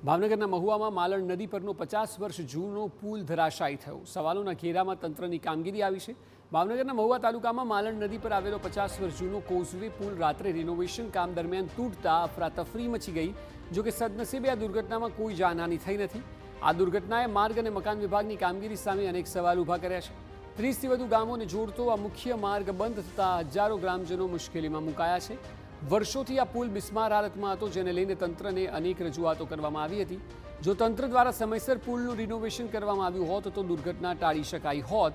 ભાવનગરના મહુવામાં માલણ નદી પરનો 50 વર્ષ જૂનો પુલ ધરાશાયી થયો. સવાલોના ઘેરામાં તંત્રની કામગીરી આવી છે. ભાવનગરના મહુવા તાલુકામાં માલણ નદી પર આવેલો 50 વર્ષ જૂનો કોઝવે પુલ રાત્રે રિનોવેશન કામ દરમિયાન તૂટતા અફરાતફરી મચી ગઈ. જોકે સદનસીબે આ દુર્ઘટનામાં કોઈ જાનહાનિ થઈ નથી. આ દુર્ઘટનાએ માર્ગ અને મકાન વિભાગની કામગીરી સામે અનેક સવાલ ઊભા કર્યા છે. 30થી વધુ ગામોને જોડતો આ મુખ્ય માર્ગ બંધ થતાં હજારો ગ્રામજનો મુશ્કેલીમાં મુકાયા છે. વર્ષોથી આ પુલ બિસ્માર હાલતમાં હતો, જેને લઈને તંત્રને અનેક રજૂઆતો કરવામાં આવી હતી. જો તંત્ર દ્વારા સમયસર પુલનું રિનોવેશન કરવામાં આવ્યું હોત તો દુર્ઘટના ટાળી શકાઈ હોત.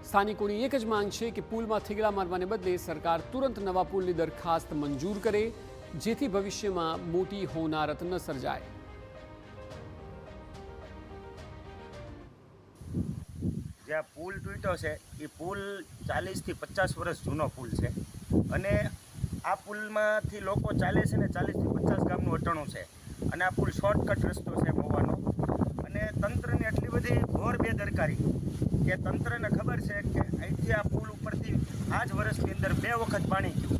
સ્થાનિકોની એક જ માંગ છે કે પુલમાં થીગડા મારવાને બદલે સરકાર તુરંત નવા પુલની દરખાસ્ત મંજૂર કરે, જેથી ભવિષ્યમાં મોટી હોનારત ન સર્જાય. જ્યાં પુલ તૂટ્યો છે એ પુલ 40થી 50 વર્ષ જૂનો પુલ છે અને આ પુલમાંથી લોકો ચાલે છે ને 40થી 50 ગામનું અટાણું છે અને આ પુલ શોર્ટકટ રસ્તો છે મહુવાનો. અને તંત્રની એટલી બધી ઘોર બેદરકારી કે તંત્રને ખબર છે કે અહીંથી આ પુલ ઉપરથી આ જ વર્ષની અંદર 2 વખત પાણી ગયું,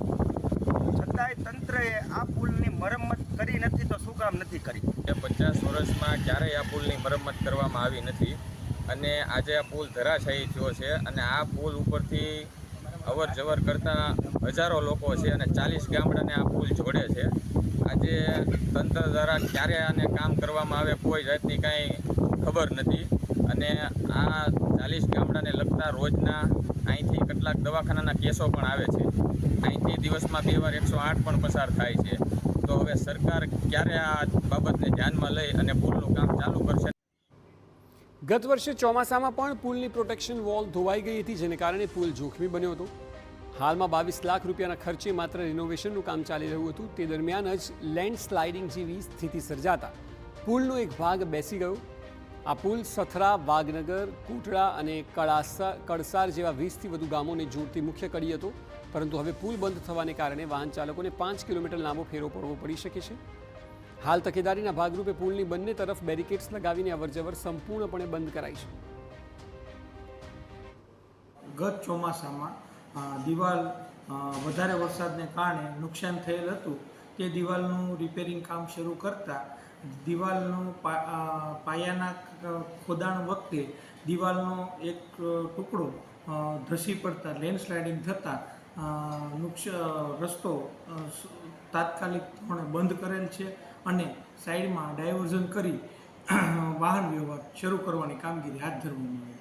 છતાંય તંત્રએ આ પુલની મરમ્મત કરી નથી. તો શું કામ નથી કરી? 50 વર્ષમાં ક્યારેય આ પુલની મરમ્મત કરવામાં આવી નથી અને આજે આ પુલ ધરાશાયી થયો છે અને આ પુલ ઉપરથી અવર જવર કરતા હજારો લોકો છે અને 40 ગામડાને આ પુલ જોડે છે. આજે તંત્ર દ્વારા ક્યારે આને કામ કરવામાં આવે કોઈ જાતની કાંઈ ખબર નથી અને આ 40 ગામડાને લગતા રોજના અહીંથી કેટલાક દવાખાનાના કેસો પણ આવે છે. અહીંથી દિવસમાં 2 વાર 108 પણ પસાર થાય છે. તો હવે સરકાર ક્યારે આ બાબતને ધ્યાનમાં લઈ અને પુલનું કામ ચાલુ કરશે? ગત વર્ષે ચોમાસામાં પણ પુલની પ્રોટેક્શન વોલ ધોવાઈ ગઈ હતી, જેને કારણે પુલ જોખમી બન્યો હતો. હાલમાં 22 લાખ રૂપિયાના ખર્ચે માત્ર રિનોવેશનનું કામ ચાલી રહ્યું હતું. તે દરમિયાન જ લેન્ડ સ્લાઇડિંગ જેવી સ્થિતિ સર્જાતા પુલનો એક ભાગ બેસી ગયો. આ પુલ સથરા, વાઘનગર, કોટડા અને કળસાર જેવા 20થી વધુ ગામોને જોડતી મુખ્ય કડી હતો. પરંતુ હવે પુલ બંધ થવાને કારણે વાહન ચાલકોને 5 કિલોમીટર લાંબો ફેરો પડવો પડી શકે છે. હાલ તકેદારીના ભાગરૂપે પુલની બંને તરફ બેરિકેડ્સ લગાવીને અવરજવર સંપૂર્ણપણે બંધ કરાઈ છે. ગત ચોમાસામાં દિવાલ વધારે વરસાદને કારણે નુકસાન થયેલ હતું. તે દિવાલનું રિપેરિંગ કામ શરૂ કરતાં દિવાલનું પાયાના ખોદાણ વખતે દિવાલનો એક ટુકડો ધસી પડતા લેન્ડસ્લાઇડિંગ થતાં રસ્તો તાત્કાલિક ધોરણે બંધ કરેલ છે અને સાઈડમાં ડાયવર્ઝન કરી વાહન વ્યવહાર શરૂ કરવાની કામગીરી હાથ ધરવામાં આવી.